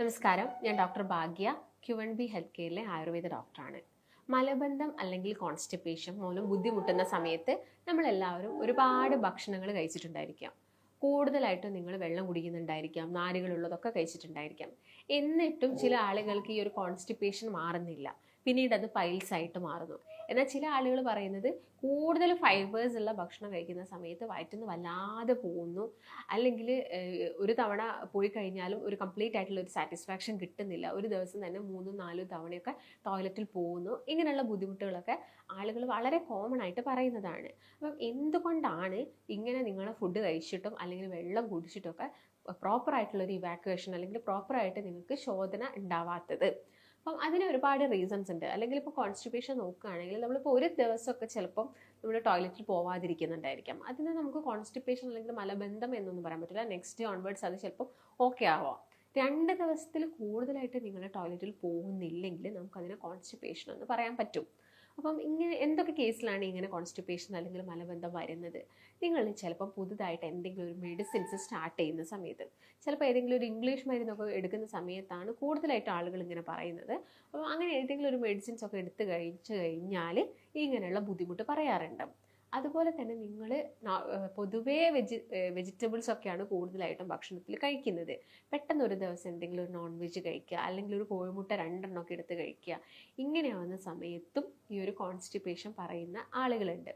നമസ്കാരം, ഞാൻ ഡോക്ടർ ഭാഗ്യ, Q&B health കെയറിലെ Ayurveda ഡോക്ടറാണ്. മലബന്ധം അല്ലെങ്കിൽ കോൺസ്റ്റിപ്പേഷൻ മൂലം ബുദ്ധിമുട്ടുന്ന സമയത്ത് നമ്മളെല്ലാവരും ഒരുപാട് ഭക്ഷണങ്ങൾ കഴിച്ചിട്ടുണ്ടായിരിക്കാം. കൂടുതലായിട്ടും നിങ്ങൾ വെള്ളം കുടിക്കുന്നുണ്ടായിരിക്കാം, നാരുകളുള്ളതൊക്കെ കഴിച്ചിട്ടുണ്ടായിരിക്കാം. എന്നിട്ടും ചില ആളുകൾക്ക് ഈ ഒരു കോൺസ്റ്റിപ്പേഷൻ മാറുന്നില്ല. പിന്നീട് അത് പൈൽസ് ആയിട്ട് മാറുന്നു. എന്നാൽ ചില ആളുകൾ പറയുന്നത് കൂടുതൽ ഫൈബേഴ്സ് ഉള്ള ഭക്ഷണം കഴിക്കുന്ന സമയത്ത് വയറ്റിന്ന് വല്ലാതെ പോകുന്നു, അല്ലെങ്കിൽ ഒരു തവണ പോയി കഴിഞ്ഞാലും ഒരു കംപ്ലീറ്റ് ആയിട്ടുള്ള ഒരു സാറ്റിസ്ഫാക്ഷൻ കിട്ടുന്നില്ല, ഒരു ദിവസം തന്നെ 3-4 തവണയൊക്കെ ടോയ്ലറ്റിൽ പോകുന്നു. ഇങ്ങനെയുള്ള ബുദ്ധിമുട്ടുകളൊക്കെ ആളുകൾ വളരെ കോമൺ ആയിട്ട് പറയുന്നതാണ്. അപ്പം എന്തുകൊണ്ടാണ് ഇങ്ങനെ നിങ്ങൾ ഫുഡ് കഴിച്ചിട്ടും അല്ലെങ്കിൽ വെള്ളം കുടിച്ചിട്ടൊക്കെ പ്രോപ്പറായിട്ടുള്ളൊരു ഇവാക്യുവേഷൻ അല്ലെങ്കിൽ പ്രോപ്പറായിട്ട് നിങ്ങൾക്ക് ശോധന ഉണ്ടാവാത്തത്? അപ്പം അതിന് ഒരുപാട് റീസൺസ് ഉണ്ട്. അല്ലെങ്കിൽ ഇപ്പോൾ കോൺസ്റ്റിപ്പേഷൻ നോക്കുകയാണെങ്കിൽ നമ്മളിപ്പോൾ ഒരു ദിവസമൊക്കെ ചിലപ്പം നമ്മൾ ടോയ്ലറ്റിൽ പോവാതിരിക്കുന്നുണ്ടായിരിക്കാം. അതിന് നമുക്ക് കോൺസ്റ്റിപ്പേഷൻ അല്ലെങ്കിൽ മലബന്ധം എന്നൊന്നും പറയാൻ പറ്റില്ല. നെക്സ്റ്റ് ഡേ ഓൺവേർഡ്സ് അത് ചിലപ്പം ഓക്കെ ആവാം. 2 ദിവസത്തിൽ കൂടുതലായിട്ട് നിങ്ങൾ ടോയ്ലറ്റിൽ പോകുന്നില്ലെങ്കിൽ നമുക്കതിനെ കോൺസ്റ്റിപ്പേഷൻ എന്ന് പറയാൻ പറ്റും. അപ്പം ഇങ്ങനെ എന്തൊക്കെ കേസിലാണ് ഇങ്ങനെ കോൺസ്റ്റിപ്പേഷൻ അല്ലെങ്കിൽ മലബന്ധം വരുന്നത്? നിങ്ങൾ ചിലപ്പോൾ പുതുതായിട്ട് എന്തെങ്കിലും ഒരു മെഡിസിൻസ് സ്റ്റാർട്ട് ചെയ്യുന്ന സമയത്ത്, ചിലപ്പോൾ ഏതെങ്കിലും ഒരു ഇംഗ്ലീഷ് മരുന്നൊക്കെ എടുക്കുന്ന സമയത്താണ് കൂടുതലായിട്ട് ആളുകൾ ഇങ്ങനെ പറയുന്നത്. അപ്പോൾ അങ്ങനെ ഏതെങ്കിലും ഒരു മെഡിസിൻസ് ഒക്കെ എടുത്ത് കഴിച്ചു കഴിഞ്ഞാൽ ഇങ്ങനെയുള്ള ബുദ്ധിമുട്ട് പറയാറുണ്ട്. അതുപോലെ തന്നെ നിങ്ങൾ പൊതുവേ വെജിറ്റബിൾസ് ഒക്കെയാണ് കൂടുതലായിട്ടും ഭക്ഷണത്തിൽ കഴിക്കുന്നത്. പെട്ടെന്ന് ഒരു ദിവസം എന്തെങ്കിലും ഒരു നോൺ വെജ് കഴിക്കുക, അല്ലെങ്കിൽ ഒരു കോഴിമുട്ട 2 ഒക്കെ എടുത്ത് കഴിക്കുക. ഇങ്ങനെയാവുന്ന സമയത്തും ഈ ഒരു കോൺസ്റ്റിപ്പേഷൻ പറയുന്ന ആളുകളുണ്ട്.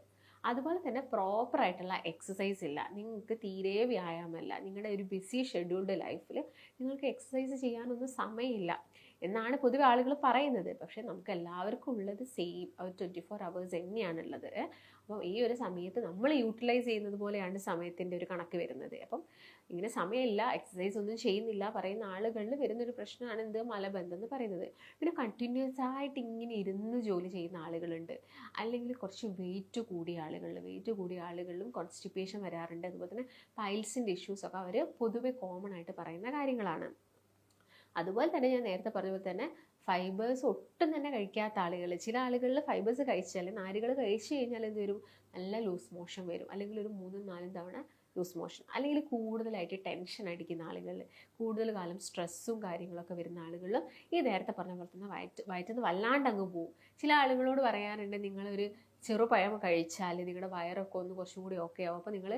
അതുപോലെ തന്നെ പ്രോപ്പറായിട്ടുള്ള എക്സസൈസ് ഇല്ല, നിങ്ങൾക്ക് തീരെ വ്യായാമമല്ല, നിങ്ങളുടെ ഒരു ബിസി ഷെഡ്യൂൾഡ് ലൈഫിൽ നിങ്ങൾക്ക് എക്സസൈസ് ചെയ്യാനൊന്നും സമയമില്ല എന്നാണ് പൊതുവെ ആളുകൾ പറയുന്നത്. പക്ഷേ നമുക്ക് എല്ലാവർക്കും ഉള്ളത് സെയിം 24 hours തന്നെയാണുള്ളത്. അപ്പം ഈ ഒരു സമയത്ത് നമ്മൾ യൂട്ടിലൈസ് ചെയ്യുന്നത് പോലെയാണ് സമയത്തിൻ്റെ ഒരു കണക്ക് വരുന്നത്. അപ്പം ഇങ്ങനെ സമയമില്ല, എക്സസൈസ് ഒന്നും ചെയ്യുന്നില്ല പറയുന്ന ആളുകളിൽ വരുന്നൊരു പ്രശ്നമാണ് എന്ത്, മലബന്ധം എന്ന് പറയുന്നത്. പിന്നെ കണ്ടിന്യൂസ് ആയിട്ട് ഇങ്ങനെ ഇരുന്ന് ജോലി ചെയ്യുന്ന ആളുകളുണ്ട്, അല്ലെങ്കിൽ കുറച്ച് വെയിറ്റ് കൂടിയ ആളുകളിലും കോൺസ്റ്റിപ്പേഷൻ വരാറുണ്ട്. അതുപോലെ തന്നെ പൈൽസിൻ്റെ ഇഷ്യൂസൊക്കെ അവർ പൊതുവെ കോമൺ ആയിട്ട് പറയുന്ന കാര്യങ്ങളാണ്. അതുപോലെ തന്നെ ഞാൻ നേരത്തെ പറഞ്ഞ പോലെ തന്നെ ഫൈബേഴ്സ് ഒട്ടും തന്നെ കഴിക്കാത്ത ആളുകൾ, ചില ആളുകളിൽ ഫൈബേഴ്സ് കഴിച്ചാൽ, നാരുകൾ കഴിച്ചു കഴിഞ്ഞാൽ എന്ത് വരും, നല്ല ലൂസ് മോഷൻ വരും, അല്ലെങ്കിൽ ഒരു 3-4 തവണ ലൂസ് മോഷൻ, അല്ലെങ്കിൽ കൂടുതലായിട്ട് ടെൻഷൻ അടിക്കുന്ന ആളുകളിൽ, കൂടുതൽ കാലം സ്ട്രെസ്സും കാര്യങ്ങളൊക്കെ വരുന്ന ആളുകളിലും ഈ നേരത്തെ പറഞ്ഞ പോലെ തന്നെ വയറ്റിന്ന് വല്ലാണ്ട് അങ്ങ് പോവും. ചില ആളുകളോട് പറയാറുണ്ട്, നിങ്ങളൊരു ചെറുപഴം കഴിച്ചാൽ നിങ്ങളുടെ വയറൊക്കെ ഒന്ന് കുറച്ചും കൂടി ഓക്കെ ആവും, അപ്പോൾ നിങ്ങൾ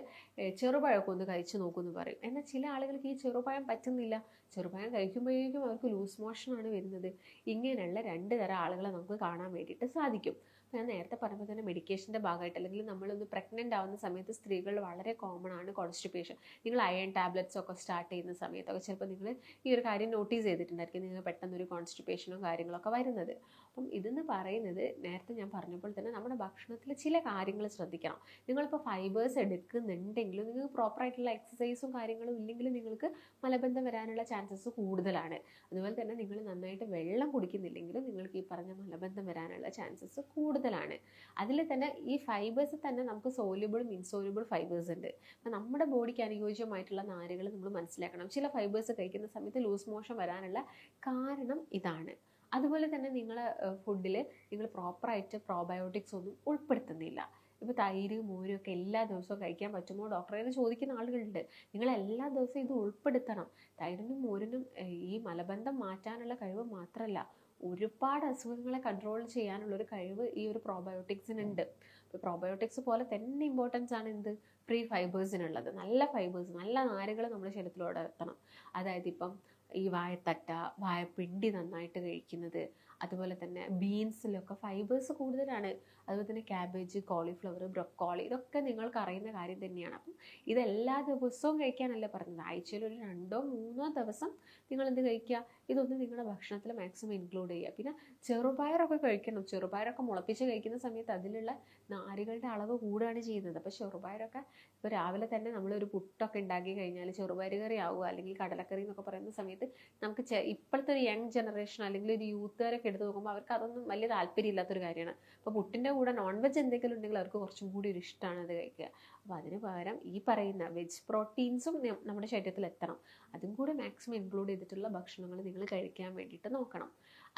ചെറുപഴമൊക്കെ ഒന്ന് കഴിച്ച് നോക്കുമെന്ന് പറയും. എന്നാൽ ചില ആളുകൾക്ക് ഈ ചെറുപഴം പറ്റുന്നില്ല, ചെറുപഴം കഴിക്കുമ്പോഴേക്കും അവർക്ക് ലൂസ് മോഷനാണ് വരുന്നത്. ഇങ്ങനെയുള്ള 2 തരം ആളുകളെ നമുക്ക് കാണാൻ വേണ്ടിയിട്ട് സാധിക്കും. ഞാൻ നേരത്തെ പറയുമ്പോൾ തന്നെ മെഡിക്കേഷൻ്റെ ഭാഗമായിട്ട്, അല്ലെങ്കിൽ നമ്മളൊന്ന് പ്രഗ്നൻ്റ് ആവുന്ന സമയത്ത് സ്ത്രീകളിൽ വളരെ കോമൺ ആണ് കോൺസ്റ്റിപ്പേഷൻ. നിങ്ങൾ അയൺ ടാബ്ലറ്റ്സ് ഒക്കെ സ്റ്റാർട്ട് ചെയ്യുന്ന സമയത്തൊക്കെ ചിലപ്പോൾ നിങ്ങൾ ഈ ഒരു കാര്യം നോട്ടീസ് ചെയ്തിട്ടുണ്ടായിരിക്കും, നിങ്ങൾ പെട്ടെന്നൊരു കോൺസ്റ്റിപ്പേഷനും കാര്യങ്ങളൊക്കെ വരുന്നത്. അപ്പം ഇതെന്ന് പറയുന്നത് നേരത്തെ ഞാൻ പറഞ്ഞപ്പോൾ തന്നെ നമ്മുടെ ഭക്ഷണത്തിൽ ചില കാര്യങ്ങൾ ശ്രദ്ധിക്കണം. നിങ്ങളിപ്പോൾ ഫൈബേഴ്സ് എടുക്കുന്നുണ്ടെങ്കിലും നിങ്ങൾക്ക് പ്രോപ്പറായിട്ടുള്ള എക്സസൈസും കാര്യങ്ങളും ഇല്ലെങ്കിൽ നിങ്ങൾക്ക് മലബന്ധം വരാനുള്ള ചാൻസസ് കൂടുതലാണ്. അതുപോലെ തന്നെ നിങ്ങൾ നന്നായിട്ട് വെള്ളം കുടിക്കുന്നില്ലെങ്കിലും നിങ്ങൾക്ക് ഈ പറഞ്ഞ മലബന്ധം വരാനുള്ള ചാൻസസ് കൂടുതലാണ്. അതിൽ തന്നെ ഈ ഫൈബേഴ്സ് തന്നെ നമുക്ക് സോല്യൂബിളും ഇൻസോല്യൂബിൾ ഫൈബേഴ്സ് ഉണ്ട്. അപ്പം നമ്മുടെ ബോഡിക്ക് അനുയോജ്യമായിട്ടുള്ള നാരുകൾ നമ്മൾ മനസ്സിലാക്കണം. ചില ഫൈബേഴ്സ് കഴിക്കുന്ന സമയത്ത് ലൂസ് മോഷൻ വരാനുള്ള കാരണം ഇതാണ്. അതുപോലെ തന്നെ നിങ്ങളെ ഫുഡിൽ നിങ്ങൾ പ്രോപ്പറായിട്ട് പ്രോബയോട്ടിക്സ് ഒന്നും ഉൾപ്പെടുത്തുന്നില്ല. ഇപ്പോൾ തൈര്, മോരും ഒക്കെ എല്ലാ ദിവസവും കഴിക്കാൻ പറ്റുമോ ഡോക്ടറെ ചോദിക്കുന്ന ആളുകളുണ്ട്. നിങ്ങൾ എല്ലാ ദിവസവും ഇത് ഉൾപ്പെടുത്തണം. തൈരിനും മോരിനും ഈ മലബന്ധം മാറ്റാനുള്ള കഴിവ് മാത്രമല്ല, ഒരുപാട് അസുഖങ്ങളെ കൺട്രോൾ ചെയ്യാനുള്ളൊരു കഴിവ് ഈ ഒരു പ്രോബയോട്ടിക്സിനുണ്ട്. ഇപ്പോൾ പ്രോബയോട്ടിക്സ് പോലെ തന്നെ ഇമ്പോർട്ടൻസ് ആണ് എന്ത്, ഫ്രീ ഫൈബേഴ്സിനുള്ളത്. നല്ല ഫൈബേഴ്സ്, നല്ല നാരുകൾ നമ്മുടെ ശരീരത്തിലൂടെ എത്തണം. അതായത് ഇപ്പം ഈ വാഴത്തട്ട, വാഴപ്പിണ്ടി നന്നായിട്ട് കഴിക്കുന്നത്, അതുപോലെ തന്നെ ബീൻസിലൊക്കെ ഫൈബേഴ്സ് കൂടുതലാണ്. അതുപോലെ തന്നെ ക്യാബേജ്, കോളിഫ്ലവർ, ബ്രൊക്കോളി, ഇതൊക്കെ നിങ്ങൾക്ക് അറിയുന്ന കാര്യം തന്നെയാണ്. അപ്പം ഇതെല്ലാ ദിവസവും കഴിക്കാനല്ല പറഞ്ഞത്, ആഴ്ചയിൽ ഒരു 2-3 ദിവസം നിങ്ങൾ എന്ത് കഴിക്കുക, ഇതൊന്ന് നിങ്ങളുടെ ഭക്ഷണത്തിൽ മാക്സിമം ഇൻക്ലൂഡ് ചെയ്യുക. പിന്നെ ചെറുപയറൊക്കെ കഴിക്കണം. ചെറുപയറൊക്കെ മുളപ്പിച്ച് കഴിക്കുന്ന സമയത്ത് അതിലുള്ള നാരുകളുടെ അളവ് കൂടുകയാണ് ചെയ്യുന്നത്. അപ്പോൾ ചെറുപയറൊക്കെ ഇപ്പോൾ രാവിലെ തന്നെ നമ്മളൊരു പുട്ടൊക്കെ ഉണ്ടാക്കി കഴിഞ്ഞാൽ ചെറുപയർ കറി ആവുക, അല്ലെങ്കിൽ കടലക്കറി എന്നൊക്കെ പറയുന്ന സമയത്ത് നമുക്ക് ഇപ്പോഴത്തെ ഒരു യങ് ജനറേഷൻ അല്ലെങ്കിൽ ഒരു യൂത്തുകാരൊക്കെ എടുത്ത് നോക്കുമ്പോൾ അവർക്ക് അതൊന്നും വലിയ താല്പര്യമില്ലാത്തൊരു കാര്യമാണ്. അപ്പോൾ പുട്ടിൻ്റെ കൂടെ നോൺ വെജ് എന്തെങ്കിലും ഉണ്ടെങ്കിൽ അവർക്ക് കുറച്ചും കൂടി ഒരു ഇഷ്ടമാണ് അത് കഴിക്കുക. അപ്പോൾ അതിന് പകരം ഈ പറയുന്ന വെജ് പ്രോട്ടീൻസും നമ്മുടെ ശരീരത്തിൽ എത്തണം. അതും കൂടെ മാക്സിമം ഇൻക്ലൂഡ് ചെയ്തിട്ടുള്ള ഭക്ഷണങ്ങൾ നിങ്ങൾ കഴിക്കാൻ വേണ്ടിയിട്ട് നോക്കണം.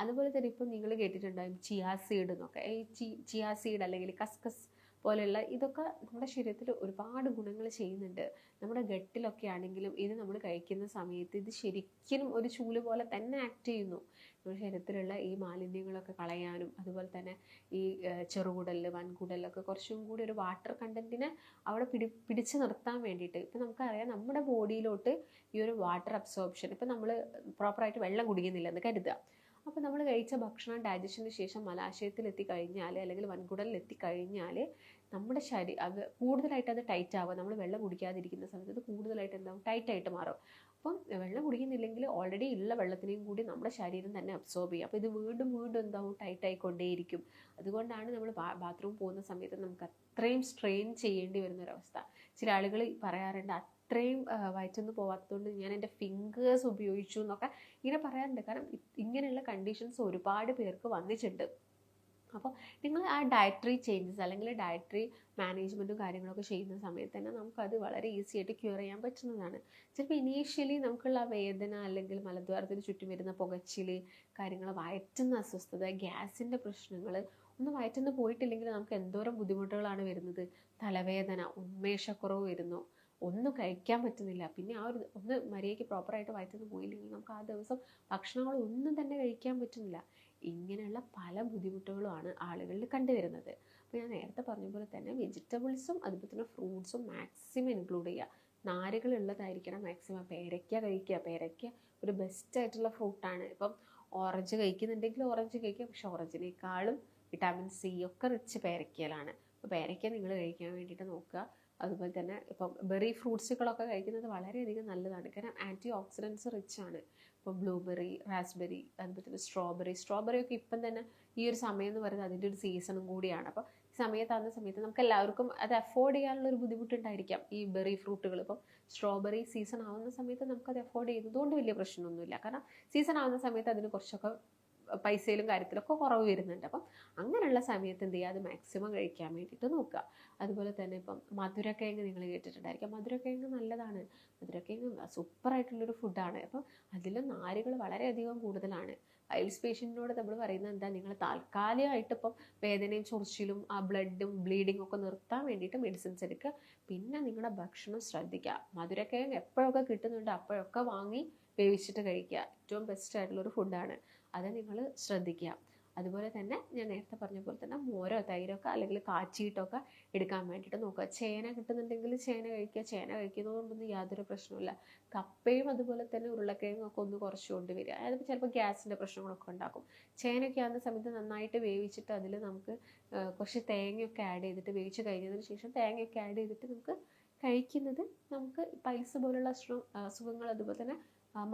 അതുപോലെ തന്നെ ഇപ്പം നിങ്ങൾ കേട്ടിട്ടുണ്ടാകും ചിയാ സീഡ് എന്നൊക്കെ. ഈ ചിയാ സീഡ് അല്ലെങ്കിൽ കസ്കസ് പോലെയുള്ള ഇതൊക്കെ നമ്മുടെ ശരീരത്തിൽ ഒരുപാട് ഗുണങ്ങൾ ചെയ്യുന്നുണ്ട്. നമ്മുടെ ഗട്ടിലൊക്കെ ആണെങ്കിലും ഇത് നമ്മൾ കഴിക്കുന്ന സമയത്ത് ഇത് ശരിക്കും ഒരു ചൂല് പോലെ തന്നെ ആക്ട് ചെയ്യുന്നു. നമ്മുടെ ശരീരത്തിലുള്ള ഈ മാലിന്യങ്ങളൊക്കെ കളയാനും അതുപോലെ തന്നെ ഈ ചെറുകുടൽ വൻകുടലൊക്കെ കുറച്ചും കൂടി ഒരു വാട്ടർ കണ്ടൻറ്റിനെ അവിടെ പിടിച്ചു നിർത്താൻ വേണ്ടിയിട്ട്. ഇപ്പം നമുക്കറിയാം നമ്മുടെ ബോഡിയിലോട്ട് ഈ ഒരു വാട്ടർ അബ്സോർപ്ഷൻ, ഇപ്പം നമ്മൾ പ്രോപ്പറായിട്ട് വെള്ളം കുടിക്കുന്നില്ലെന്ന് കരുതുക. അപ്പോൾ നമ്മൾ കഴിച്ച ഭക്ഷണം ഡൈജഷന് ശേഷം മലാശയത്തിൽ എത്തിക്കഴിഞ്ഞാൽ അല്ലെങ്കിൽ വൻകുടലിൽ എത്തിക്കഴിഞ്ഞാൽ നമ്മുടെ അത് കൂടുതലായിട്ട് അത് ടൈറ്റ് ആവുക. നമ്മൾ വെള്ളം കുടിക്കാതിരിക്കുന്ന സമയത്ത് അത് കൂടുതലായിട്ട് എന്താവും, ടൈറ്റായിട്ട് മാറും. അപ്പം വെള്ളം കുടിക്കുന്നില്ലെങ്കിൽ ഓൾറെഡി ഉള്ള വെള്ളത്തിനെയും കൂടി നമ്മുടെ ശരീരം തന്നെ അബ്സോർബ് ചെയ്യും. അപ്പോൾ ഇത് വീണ്ടും വീണ്ടും എന്താവും, ടൈറ്റ് ആയിക്കൊണ്ടേയിരിക്കും. അതുകൊണ്ടാണ് നമ്മൾ ബാത്റൂം പോകുന്ന സമയത്ത് നമുക്ക് അത്രയും സ്ട്രെയിൻ ചെയ്യേണ്ടി വരുന്നൊരവസ്ഥ. ചില ആളുകൾ പറയാറുണ്ട്, അത്രയും വയറ്റൊന്ന് പോകാത്തതുകൊണ്ട് ഞാൻ എൻ്റെ ഫിംഗേഴ്സ് ഉപയോഗിച്ചു എന്നൊക്കെ ഇങ്ങനെ പറയാറുണ്ട്. കാരണം ഇങ്ങനെയുള്ള കണ്ടീഷൻസ് ഒരുപാട് പേർക്ക് വന്നിട്ടുണ്ട്. അപ്പോൾ നിങ്ങൾ ആ ഡയറ്ററി ചേഞ്ചസ് അല്ലെങ്കിൽ ഡയറ്ററി മാനേജ്മെൻറ്റും കാര്യങ്ങളൊക്കെ ചെയ്യുന്ന സമയത്ത് തന്നെ നമുക്കത് വളരെ ഈസി ആയിട്ട് ക്യൂർ ചെയ്യാൻ പറ്റുന്നതാണ്. ചിലപ്പോൾ ഇനീഷ്യലി നമുക്കുള്ള വേദന അല്ലെങ്കിൽ മലദ്വാരത്തിന് ചുറ്റും വരുന്ന പുകച്ചിൽ കാര്യങ്ങൾ, വയറ്റുന്ന അസ്വസ്ഥത, ഗ്യാസിൻ്റെ പ്രശ്നങ്ങൾ ഒന്നും വയറ്റുന്ന് പോയിട്ടില്ലെങ്കിൽ നമുക്ക് എന്തോരം ബുദ്ധിമുട്ടുകളാണ് വരുന്നത്. തലവേദന, ഉന്മേഷക്കുറവ് വരുന്നു, ഒന്നും കഴിക്കാൻ പറ്റുന്നില്ല. പിന്നെ ആ ഒരു ഒന്ന് മര്യാദയ്ക്ക് പ്രോപ്പറായിട്ട് വയറ്റുന്ന് പോയില്ലെങ്കിൽ നമുക്ക് ആ ദിവസം ഭക്ഷണങ്ങളൊന്നും തന്നെ കഴിക്കാൻ പറ്റുന്നില്ല. ഇങ്ങനെയുള്ള പല ബുദ്ധിമുട്ടുകളുമാണ് ആളുകളിൽ കണ്ടുവരുന്നത്. അപ്പോൾ ഞാൻ നേരത്തെ പറഞ്ഞ പോലെ തന്നെ വെജിറ്റബിൾസും അതുപോലെ തന്നെ ഫ്രൂട്ട്സും മാക്സിമം ഇൻക്ലൂഡ് ചെയ്യുക. നാരുകളുള്ളതായിരിക്കണം മാക്സിമം. പേരയ്ക്ക കഴിക്കുക. പേരയ്ക്ക ഒരു ബെസ്റ്റ് ആയിട്ടുള്ള ഫ്രൂട്ടാണ്. ഇപ്പം ഓറഞ്ച് കഴിക്കുന്നുണ്ടെങ്കിൽ ഓറഞ്ച് കഴിക്കുക, പക്ഷെ ഓറഞ്ചിനേക്കാളും വിറ്റാമിൻ സി ഒക്കെ റിച്ച് പേരയ്ക്കയിലാണ്. അപ്പോൾ പേരയ്ക്ക നിങ്ങൾ കഴിക്കാൻ വേണ്ടിയിട്ട് നോക്കുക. അതുപോലെ തന്നെ ഇപ്പം ബെറി ഫ്രൂട്ട്സുകളൊക്കെ കഴിക്കുന്നത് വളരെയധികം നല്ലതാണ്. കാരണം ആൻറ്റി ഓക്സിഡൻസ് റിച്ച് ആണ്. ഇപ്പോൾ ബ്ലൂബെറി, റാസ്ബെറി, അതുപോലെ തന്നെ സ്ട്രോബെറി ഒക്കെ ഇപ്പം തന്നെ ഈ ഒരു സമയം എന്ന് പറയുന്നത് അതിൻ്റെ ഒരു സീസണും കൂടിയാണ്. അപ്പോൾ ഈ സമയത്താകുന്ന സമയത്ത് നമുക്ക് എല്ലാവർക്കും അത് അഫോർഡ് ചെയ്യാനുള്ളൊരു ബുദ്ധിമുട്ടുണ്ടായിരിക്കാം. ഈ ബെറി ഫ്രൂട്ടുകൾ ഇപ്പം സ്ട്രോബെറി സീസൺ ആവുന്ന സമയത്ത് നമുക്കത് അഫോർഡ് ചെയ്യുന്നതുകൊണ്ട് വലിയ പ്രശ്നമൊന്നുമില്ല. കാരണം സീസൺ ആവുന്ന സമയത്ത് അതിന് കുറച്ചൊക്കെ പൈസയിലും കാര്യത്തിലൊക്കെ കുറവ് വരുന്നുണ്ട്. അപ്പം അങ്ങനെയുള്ള സമയത്ത് എന്ത് ചെയ്യുക, അത് മാക്സിമം കഴിക്കാൻ വേണ്ടിയിട്ട് നോക്കുക. അതുപോലെ തന്നെ ഇപ്പം മധുരക്കിഴങ്ങ് നിങ്ങൾ കേട്ടിട്ടുണ്ടായിരിക്കാം. മധുരക്കിഴങ്ങ് നല്ലതാണ്. മധുരക്കിഴങ്ങ് സൂപ്പറായിട്ടുള്ളൊരു ഫുഡാണ്. അപ്പം അതിൽ നാരുകൾ വളരെയധികം കൂടുതലാണ്. പൈൽസ് പേഷ്യൻറ്റിനോട് നമ്മൾ പറയുന്നത് എന്താ, നിങ്ങൾ താൽക്കാലികമായിട്ട് ഇപ്പം വേദനയും ചൊറിച്ചിലും ആ ബ്ലഡും ബ്ലീഡിങ്ങും ഒക്കെ നിർത്താൻ വേണ്ടിയിട്ട് മെഡിസിൻസ് എടുക്കുക. പിന്നെ നിങ്ങളുടെ ഭക്ഷണം ശ്രദ്ധിക്കുക. മധുരക്കിഴങ്ങ് എപ്പോഴൊക്കെ കിട്ടുന്നുണ്ട് അപ്പോഴൊക്കെ വാങ്ങി വേവിച്ചിട്ട് കഴിക്കുക. ഏറ്റവും ബെസ്റ്റ് ആയിട്ടുള്ളൊരു ഫുഡാണ്. അത് നിങ്ങൾ ശ്രദ്ധിക്കുക. അതുപോലെ തന്നെ ഞാൻ നേരത്തെ പറഞ്ഞ പോലെ തന്നെ മോരോ തൈരൊക്കെ അല്ലെങ്കിൽ കാച്ചിയിട്ടൊക്കെ എടുക്കാൻ വേണ്ടിയിട്ട് നോക്കുക. ചേന കിട്ടുന്നുണ്ടെങ്കിൽ ചേന കഴിക്കുക. ചേന കഴിക്കുന്നതുകൊണ്ടൊന്നും യാതൊരു പ്രശ്നമില്ല. കപ്പയും അതുപോലെ തന്നെ ഉരുളക്കിഴങ്ങൊക്കെ ഒന്ന് കുറച്ച് കൊണ്ടുവരിക. അതായത് ചിലപ്പോൾ ഗ്യാസിൻ്റെ പ്രശ്നങ്ങളൊക്കെ ഉണ്ടാക്കും. ചേനയൊക്കെ ആകുന്ന സമയത്ത് നന്നായിട്ട് വേവിച്ചിട്ട് അതിൽ നമുക്ക് കുറച്ച് തേങ്ങയൊക്കെ ആഡ് ചെയ്തിട്ട് വേവിച്ച് കഴിഞ്ഞതിന് ശേഷം തേങ്ങയൊക്കെ ആഡ് ചെയ്തിട്ട് നമുക്ക് കഴിക്കുന്നത് നമുക്ക് പൈൽസ് പോലുള്ള അസുഖങ്ങൾ അതുപോലെ തന്നെ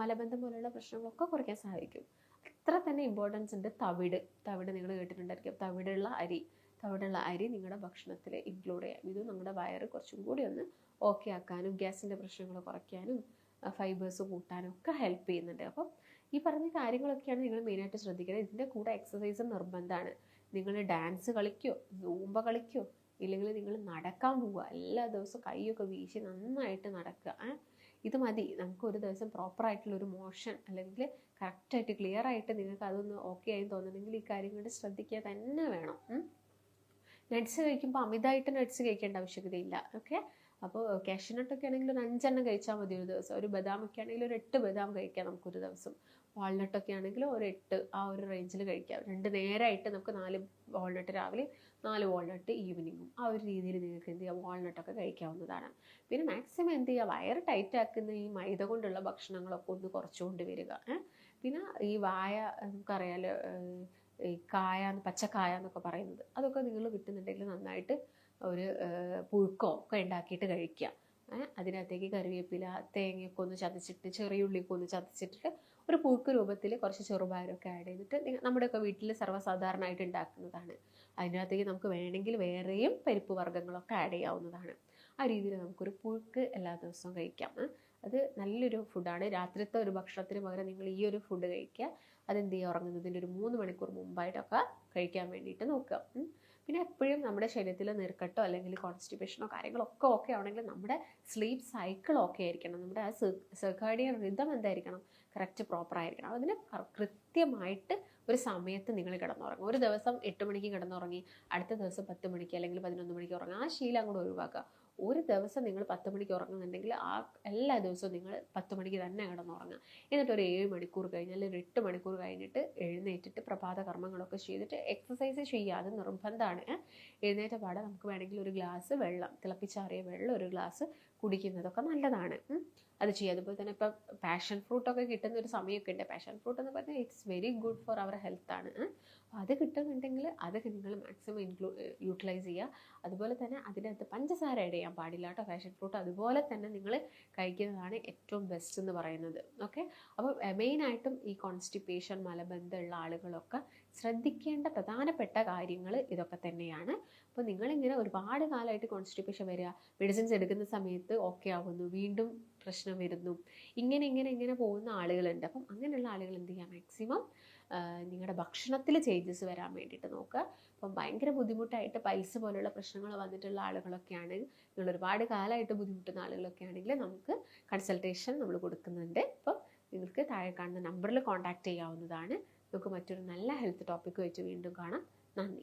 മലബന്ധം പോലുള്ള പ്രശ്നങ്ങളൊക്കെ കുറയ്ക്കാൻ സഹായിക്കും. അത്ര തന്നെ ഇമ്പോർട്ടൻസ് ഉണ്ട് തവിട് നിങ്ങൾ കേട്ടിട്ടുണ്ടായിരിക്കും. തവിടുള്ള അരി നിങ്ങളുടെ ഭക്ഷണത്തിൽ ഇൻക്ലൂഡ് ചെയ്യാം. ഇത് നമ്മുടെ വയറ് കുറച്ചും കൂടി ഒന്ന് ഓക്കെ ആക്കാനും ഗ്യാസിൻ്റെ പ്രശ്നങ്ങൾ കുറയ്ക്കാനും ഫൈബേഴ്സ് കൂട്ടാനും ഒക്കെ ഹെൽപ്പ് ചെയ്യുന്നുണ്ട്. അപ്പം ഈ പറഞ്ഞ കാര്യങ്ങളൊക്കെയാണ് നിങ്ങൾ മെയിനായിട്ട് ശ്രദ്ധിക്കുന്നത്. ഇതിൻ്റെ കൂടെ എക്സസൈസ് നിർബന്ധമാണ്. നിങ്ങൾ ഡാൻസ് കളിക്കോ, സൂംബ കളിക്കോ, ഇല്ലെങ്കിൽ നിങ്ങൾ നടക്കാൻ പോവുക. എല്ലാ ദിവസവും കൈയൊക്കെ വീശി നന്നായിട്ട് നടക്കുക. ഇത് മതി. നമുക്ക് ഒരു ദിവസം പ്രോപ്പറായിട്ടുള്ളൊരു മോഷൻ അല്ലെങ്കിൽ കറക്റ്റായിട്ട് ക്ലിയർ ആയിട്ട് നിങ്ങൾക്ക് അതൊന്ന് ഓക്കെ ആയി തോന്നണമെങ്കിൽ ഈ കാര്യങ്ങൾ ശ്രദ്ധിക്കുക തന്നെ വേണം. നട്ട്സ് കഴിക്കുമ്പോൾ അമിതമായിട്ട് നട്ട്സ് കഴിക്കേണ്ട ആവശ്യകതയില്ല. ഓക്കെ, അപ്പോൾ കാഷ്യൂനട്ടൊക്കെ ആണെങ്കിൽ ഒരു 5 എണ്ണം കഴിച്ചാൽ മതി ഒരു ദിവസം. ഒരു ബദാമൊക്കെ ആണെങ്കിൽ ഒരു 8 ബദാം കഴിക്കാം നമുക്കൊരു ദിവസം. വാൾനട്ടൊക്കെ ആണെങ്കിൽ ഒരു 8 ആ ഒരു റേഞ്ചിൽ കഴിക്കാം. 2 നേരമായിട്ട് നമുക്ക് 4 വാൾനട്ട് രാവിലെ 4 വാൾനട്ട് ഈവനിങ്ങും ആ ഒരു രീതിയിൽ നിങ്ങൾക്ക് എന്ത് ചെയ്യുക, വാൾനട്ടൊക്കെ കഴിക്കാവുന്നതാണ്. പിന്നെ മാക്സിമം എന്ത് ചെയ്യുക, വയറ് ടൈറ്റ് ആക്കുന്ന ഈ മൈദ കൊണ്ടുള്ള ഭക്ഷണങ്ങളൊക്കെ ഒന്ന് കുറച്ചുകൊണ്ട് വരിക. പിന്നെ ഈ വായ നമുക്കറിയാലോ, ഈ പച്ചക്കായ എന്നൊക്കെ പറയുന്നത്, അതൊക്കെ നിങ്ങൾ കിട്ടുന്നുണ്ടെങ്കിൽ നന്നായിട്ട് ഒരു പുഴുക്കോ ഒക്കെ ഉണ്ടാക്കിയിട്ട് കഴിക്കുക. അതിനകത്തേക്ക് കറിവേപ്പില, തേങ്ങയൊക്കെ ഒന്ന് ചതച്ചിട്ട്, ചെറിയുള്ളിയൊക്കെ ഒന്ന് ചതച്ചിട്ടിട്ട് ഒരു പുഴുക്ക് രൂപത്തിൽ കുറച്ച് ചെറുപയറൊക്കെ ആഡ് ചെയ്തിട്ട് നമ്മുടെയൊക്കെ വീട്ടിൽ സർവ്വസാധാരണമായിട്ട് ഉണ്ടാക്കുന്നതാണ്. അതിനകത്തേക്ക് നമുക്ക് വേണമെങ്കിൽ വേറെയും പരിപ്പ് വർഗ്ഗങ്ങളൊക്കെ ആഡ് ചെയ്യാവുന്നതാണ്. ആ രീതിയിൽ നമുക്കൊരു പുഴുക്ക് എല്ലാ ദിവസവും കഴിക്കാം. അത് നല്ലൊരു ഫുഡാണ്. രാത്രിത്തെ ഒരു ഭക്ഷണത്തിന് പകരം നിങ്ങൾ ഈ ഒരു ഫുഡ് കഴിക്കുക. അതെന്ത് ചെയ്യുക, ഉറങ്ങുന്നതിൻ്റെ ഒരു 3 മണിക്കൂർ മുമ്പായിട്ടൊക്കെ കഴിക്കാൻ വേണ്ടിയിട്ട് നോക്കുക. പിന്നെ എപ്പോഴും നമ്മുടെ ശരീരത്തിൽ നീർക്കെട്ടോ അല്ലെങ്കിൽ കോൺസ്റ്റിപ്പേഷനോ കാര്യങ്ങളൊക്കെ ഓക്കെ ആണെങ്കിൽ നമ്മുടെ സ്ലീപ്പ് സൈക്കിൾ ഓക്കെ ആയിരിക്കണം. നമ്മുടെ ആ സർക്കാഡിയൻ റിതം എന്തായിരിക്കണം, കറക്റ്റ് പ്രോപ്പർ ആയിരിക്കണം. അതിന് കൃത്യമായിട്ട് ഒരു സമയത്ത് നിങ്ങൾ കിടന്നുറങ്ങും. ഒരു ദിവസം 8 മണിക്ക് കിടന്നുറങ്ങി അടുത്ത ദിവസം 10 മണിക്ക് അല്ലെങ്കിൽ 11 മണിക്ക് ഉറങ്ങുക, ആ ശീലം അങ്ങോട്ട് ഒഴിവാക്കുക. ഒരു ദിവസം നിങ്ങൾ 10 മണിക്ക് ഉറങ്ങുന്നുണ്ടെങ്കിൽ ആ എല്ലാ ദിവസവും നിങ്ങൾ 10 മണിക്ക് തന്നെ കിടന്നുറങ്ങുക. എന്നിട്ട് ഒരു 7 മണിക്കൂർ കഴിഞ്ഞ് അല്ലെങ്കിൽ ഒരു 8 മണിക്കൂർ കഴിഞ്ഞിട്ട് എഴുന്നേറ്റിട്ട് പ്രഭാത കർമ്മങ്ങളൊക്കെ ചെയ്തിട്ട് എക്സസൈസ് ചെയ്യുക. അത് നിർബന്ധമാണ്. എഴുന്നേറ്റ പാടെ നമുക്ക് വേണമെങ്കിൽ ഒരു ഗ്ലാസ് വെള്ളം, തിളപ്പിച്ചാറിയ വെള്ളം ഒരു ഗ്ലാസ് കുടിക്കുന്നതൊക്കെ നല്ലതാണ്. അത് ചെയ്യുക. അതുപോലെ തന്നെ ഇപ്പം പാഷൻ ഫ്രൂട്ടൊക്കെ കിട്ടുന്ന ഒരു സമയമൊക്കെ ഉണ്ട്. പാഷൻ ഫ്രൂട്ട് എന്ന് പറഞ്ഞാൽ ഇറ്റ്സ് വെരി ഗുഡ് ഫോർ അവർ ഹെൽത്താണ്. അത് കിട്ടുന്നുണ്ടെങ്കിൽ അതൊക്കെ നിങ്ങൾ മാക്സിമം യൂട്ടിലൈസ് ചെയ്യുക. അതുപോലെ തന്നെ അതിനകത്ത് പഞ്ചസാര ആഡ് ചെയ്യാൻ പാടില്ല കേട്ടോ പാഷൻ ഫ്രൂട്ട്. അതുപോലെ തന്നെ നിങ്ങൾ കഴിക്കുന്നതാണ് ഏറ്റവും ബെസ്റ്റ് എന്ന് പറയുന്നത്. ഓക്കെ, അപ്പോൾ മെയിനായിട്ടും ഈ കോൺസ്റ്റിപ്പേഷൻ, മലബന്ധമുള്ള ആളുകളൊക്കെ ശ്രദ്ധിക്കേണ്ട പ്രധാനപ്പെട്ട കാര്യങ്ങൾ ഇതൊക്കെ തന്നെയാണ്. അപ്പോൾ നിങ്ങളിങ്ങനെ ഒരുപാട് കാലമായിട്ട് കോൺസ്റ്റിപ്പേഷൻ വരിക, മെഡിസിൻസ് എടുക്കുന്ന സമയത്ത് ഓക്കെ ആവുന്നു, വീണ്ടും പ്രശ്നം വരുന്നു, ഇങ്ങനെ പോകുന്ന ആളുകളുണ്ട്. അപ്പം അങ്ങനെയുള്ള ആളുകൾ എന്ത് ചെയ്യുക, മാക്സിമം നിങ്ങളുടെ ഭക്ഷണത്തിൽ ചേഞ്ചസ് വരാൻ വേണ്ടിയിട്ട് നോക്കുക. അപ്പം ഭയങ്കര ബുദ്ധിമുട്ടായിട്ട് പൈൽസ് പോലുള്ള പ്രശ്നങ്ങൾ വന്നിട്ടുള്ള ആളുകളൊക്കെയാണ്, നിങ്ങൾ ഒരുപാട് കാലമായിട്ട് ബുദ്ധിമുട്ടുന്ന ആളുകളൊക്കെ ആണെങ്കിൽ നമുക്ക് കൺസൾട്ടേഷൻ നമ്മൾ കൊടുക്കുന്നുണ്ട്. അപ്പം നിങ്ങൾക്ക് താഴെ കാണുന്ന നമ്പറിൽ കോൺടാക്റ്റ് ചെയ്യാവുന്നതാണ്. നമുക്ക് മറ്റൊരു നല്ല ഹെൽത്ത് ടോപ്പിക്ക് വെച്ച് വീണ്ടും കാണാം. നന്ദി.